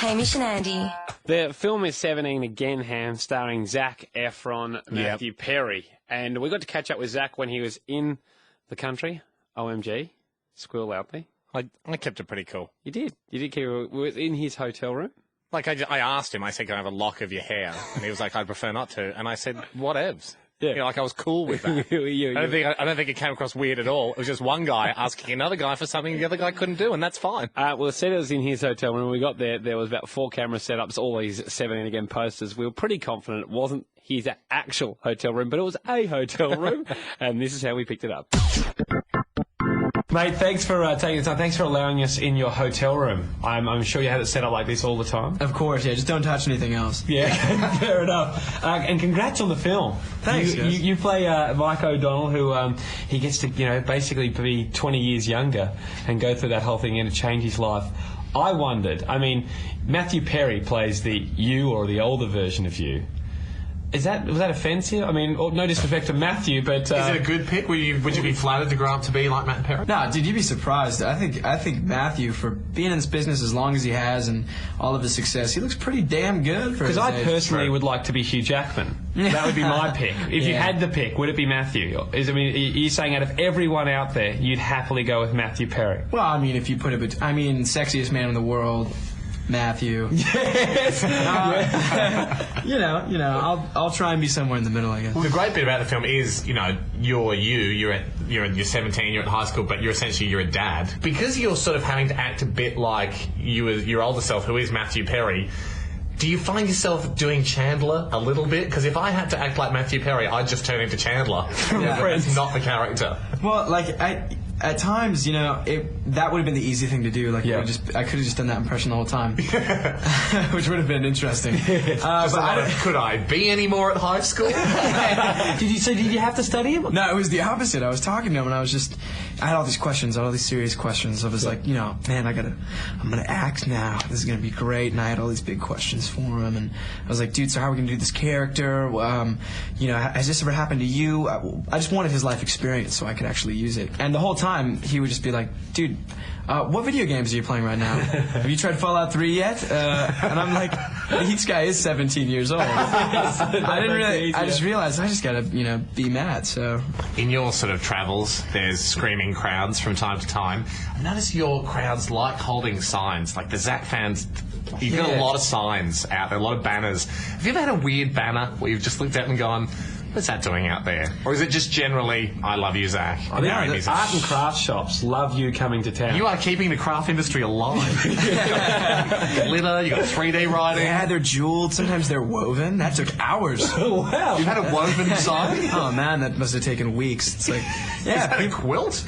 Hamish and Andy. The film is 17 again, Ham, starring Zac Efron, Matthew Perry. And we got to catch up with Zac when he was in the country. OMG. Squirrel out there. I kept it pretty cool. You did. You did keep it. Was in his hotel room? Like, I asked him, I said, can I have a lock of your hair? And he was like, I'd prefer not to. And I said, whatevs. Yeah. You know, like, I was cool with that. I don't think it came across weird at all. It was just one guy asking another guy for something the other guy couldn't do, and that's fine. Well, it said it was in his hotel. When we got there, there was about 4 camera setups, all these 17 again posters. We were pretty confident it wasn't his actual hotel room, but it was a hotel room, and this is how we picked it up. Mate, thanks for taking the time. Thanks for allowing us in your hotel room. I'm sure you had it set up like this all the time. Of course, yeah. Just don't touch anything else. Yeah, fair enough. And congrats on the film. Thanks, guys. You play Mike O'Donnell, who he gets to, basically be 20 years younger and go through that whole thing and to change his life. I wondered, Matthew Perry plays the you or the older version of you. Was that offensive? No disrespect to Matthew, but... Is it a good pick? Would you be flattered to grow up to be like Matt Perry? No, dude, you'd be surprised. I think Matthew, for being in this business as long as he has and all of his success, he looks pretty damn good for his age. Because I personally would like to be Hugh Jackman. That would be my pick. If you had the pick, would it be Matthew? Are you saying out of everyone out there, you'd happily go with Matthew Perry? Well, if you put it... sexiest man in the world... Matthew. Yes. I'll try and be somewhere in the middle, I guess. Well, the great bit about the film is, you're 17, you're at high school, but you're a dad. Because you're sort of having to act a bit like your older self, who is Matthew Perry. Do you find yourself doing Chandler a little bit? Because if I had to act like Matthew Perry, I'd just turn into Chandler. That's not the character. Well, at times, that would have been the easy thing to do. I could have just done that impression the whole time, which would have been interesting. Could I be any more at high school? Did you have to study him? No, it was the opposite. I was talking to him, and I had all these questions, all these serious questions. I was like, man, I'm gonna act now. This is gonna be great. And I had all these big questions for him, and I was like, dude, so how are we gonna do this character? Has this ever happened to you? I just wanted his life experience so I could actually use it. And the whole time, he would just be like, dude, what video games are you playing right now? Have you tried Fallout 3 yet? And I'm like, this guy is 17 years old. I just realized I just gotta, be Matt, so. In your sort of travels, there's screaming crowds from time to time. I notice your crowds like holding signs, like the Zac fans. You've got a lot of signs out there, a lot of banners. Have you ever had a weird banner where you've just looked at and gone, what's that doing out there? Or is it just generally, I love you, Zac? The art and craft shops love you coming to town. You are keeping the craft industry alive. You got glitter, you got 3D writing. Yeah, they're jeweled. Sometimes they're woven. That took hours. Oh, wow. You've had a woven sign? Oh, man, that must have taken weeks. It's like, yeah. Is that a quilt?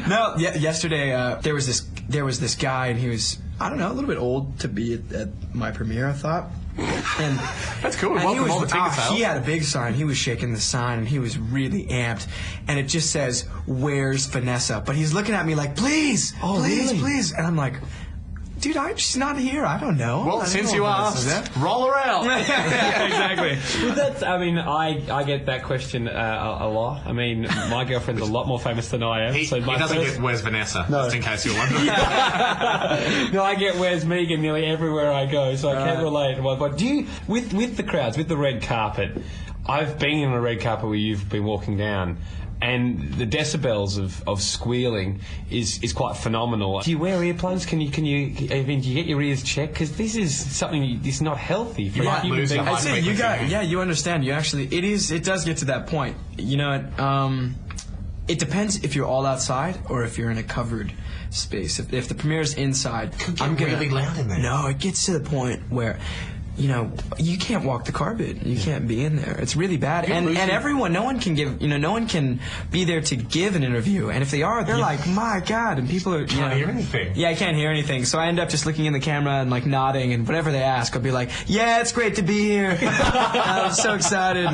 No, yesterday, there was this guy, and he was, a little bit old to be at my premiere, I thought. And that's cool. Welcome all the ticket sales. He had a big sign. He was shaking the sign, and he was really amped. And it just says, "Where's Vanessa?" But he's looking at me like, "Please, please." And I'm like, dude, she's not here. I don't know. Well, since you asked, roll her out. Yeah, exactly. Well, that's, I get that question a lot. My girlfriend's a lot more famous than I am. He doesn't get where's Vanessa, just in case you're wondering. No, I get where's Megan nearly everywhere I go, so I can't relate. But do you, with the crowds, with the red carpet, I've been on a red carpet where you've been walking down, and the decibels of squealing is quite phenomenal. Do you wear earplugs? Do you get your ears checked? Because this is something that's not healthy for a human being. I'd say you understand. It does get to that point. It depends if you're all outside or if you're in a covered space. If the premiere's inside, I'm really loud in there. No, it gets to the point where, you can't walk the carpet. You can't be in there. It's really bad. And everyone, no one can be there to give an interview. And if they are, they're like, my God. And people are, can't hear anything. Yeah, I can't hear anything. So I end up just looking in the camera and nodding, and whatever they ask, I'll be like, yeah, it's great to be here. I'm so excited.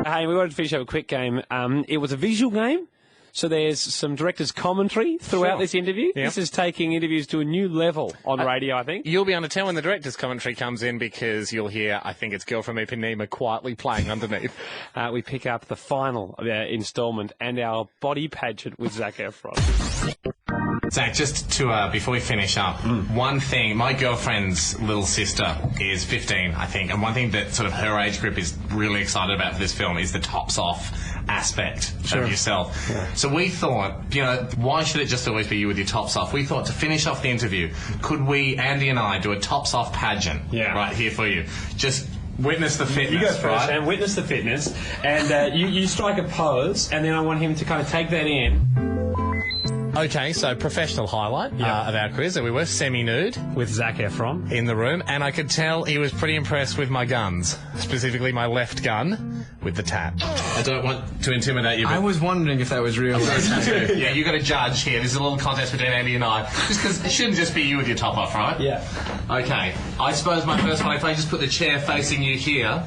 Hey, we wanted to finish up a quick game. It was a visual game. So there's some director's commentary throughout this interview. Yep. This is taking interviews to a new level on radio, I think. You'll be able to tell when the director's commentary comes in because you'll hear, I think it's Girl from Ipanema quietly playing underneath. We pick up the final instalment and our body pageant with Zac Efron. Zach, just to before we finish up, one thing, my girlfriend's little sister is 15, I think, and one thing that sort of her age group is really excited about for this film is the tops off aspect of yourself. Yeah. So we thought, why should it just always be you with your tops off? We thought to finish off the interview, could we, Andy and I, do a tops off pageant right here for you? Just witness the fitness. You go first, right? and witness the fitness, and you strike a pose, and then I want him to kind of take that in. Okay, so professional highlight of our quiz, and we were semi-nude With Zac Efron. in the room, and I could tell he was pretty impressed with my guns, specifically my left gun with the tat. I don't want to intimidate you, but I was wondering if that was real. yeah, you got to judge here. This is a little contest between Andy and I. Just because it shouldn't just be you with your top off, right? Yeah. Okay. I suppose my first one, if I just put the chair facing you here.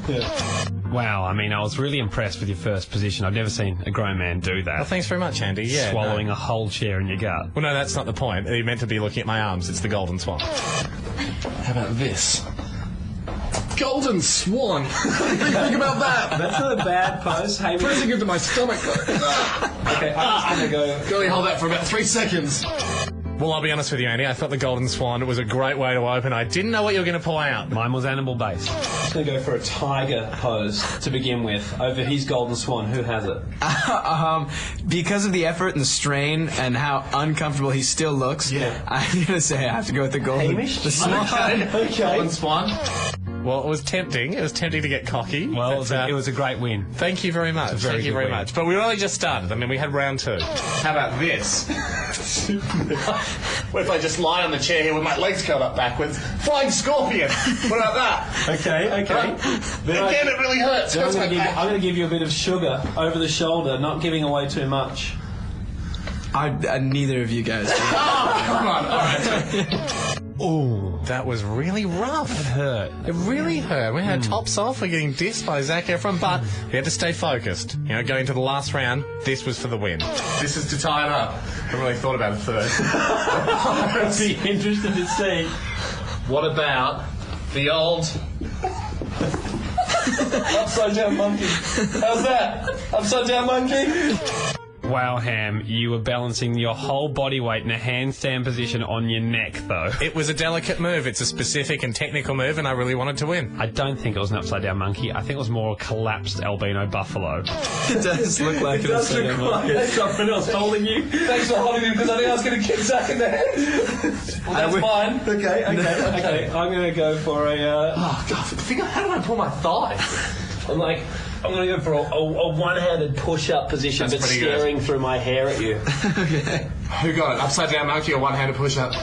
Wow, I mean, I was really impressed with your first position. I've never seen a grown man do that. Well, thanks very much, Andy. Yeah, Swallowing a whole chair in your gut. Well, no, that's not the point. He meant to be looking at my arms. It's the golden swan. How about this? Golden swan. Think about that. That's not a bad pose. Hey, Pressing into my stomach. okay, I'm just going to go... Go hold that for about 3 seconds. Well, I'll be honest with you, Andy. I thought the golden swan was a great way to open. I didn't know what you were going to pull out. Mine was animal-based. I'm just going to go for a tiger pose to begin with. Over his golden swan. Who has it? Because of the effort and the strain and how uncomfortable he still looks, I'm going to say I have to go with the golden. Hamish? The swan. Okay. Golden swan. Well, it was tempting. It was tempting to get cocky. Well, but, it was a great win. Thank you very much. very Thank you good very win. much. But we only just started. I mean, we had round 2. How about this? What if I just lie on the chair here with my legs curled up backwards? Flying scorpion! What about that? Okay. Again, it really hurts. I'm going to give you a bit of sugar over the shoulder, not giving away too much. Neither of you guys. Oh, come on. All right. Ooh, that was really rough. It hurt. It really hurt. We had tops off. We're getting dissed by Zac Efron, but we had to stay focused. Going to the last round, this was for the win. This is to tie it up. I haven't really thought about it first. I'd be interested to see. What about the old upside down monkey? How's that? Upside down monkey? Wow, Ham, you were balancing your whole body weight in a handstand position on your neck, though. It was a delicate move. It's a specific and technical move, and I really wanted to win. I don't think it was an upside-down monkey. I think it was more a collapsed albino buffalo. It does look like an upside down monkey. That's something else holding you. Thanks for holding me because I think I was going to kick Zach in the head. Well, that's mine. Okay. I'm going to go for a... Oh, God. How do I pull my thigh? I'm going to go for a one-handed push-up position, That's but pretty good. staring through my hair at you. Okay. Who got it? Upside down monkey or one-handed push-up?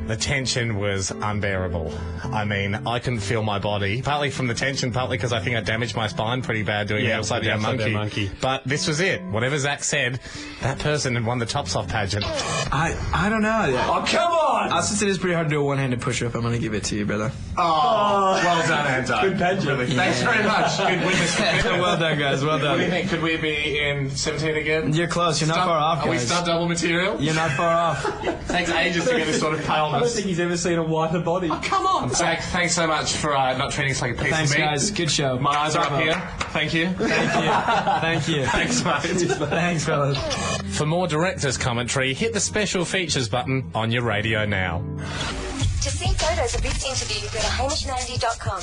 The tension was unbearable. I mean, I couldn't feel my body, partly from the tension, partly because I think I damaged my spine pretty bad doing the upside down monkey. But this was it. Whatever Zach said, that person had won the tops off pageant. I don't know. Oh, come on! Since it is pretty hard to do a one-handed push-up, I'm going to give it to you, brother. Oh, well done, Anto. Good pageant. Really. Thanks very much. Good witness. Well done, guys. Well What do you done. think? Could we be in 17 again? You're close. You're not far off, Are we guys. stunt double material? You're not far off. Takes ages to get this sort of I don't paleness. think he's ever seen a whiter body. Come on. Zach, thanks so much for not treating us like a piece Thanks, of meat. guys. Good show. My eyes are up here. Thank you. Thank you. Thanks, mate. Thanks, fellas. For more director's commentary, hit the special features button on your radio now. To see photos of this interview, go to HamishNandy.com.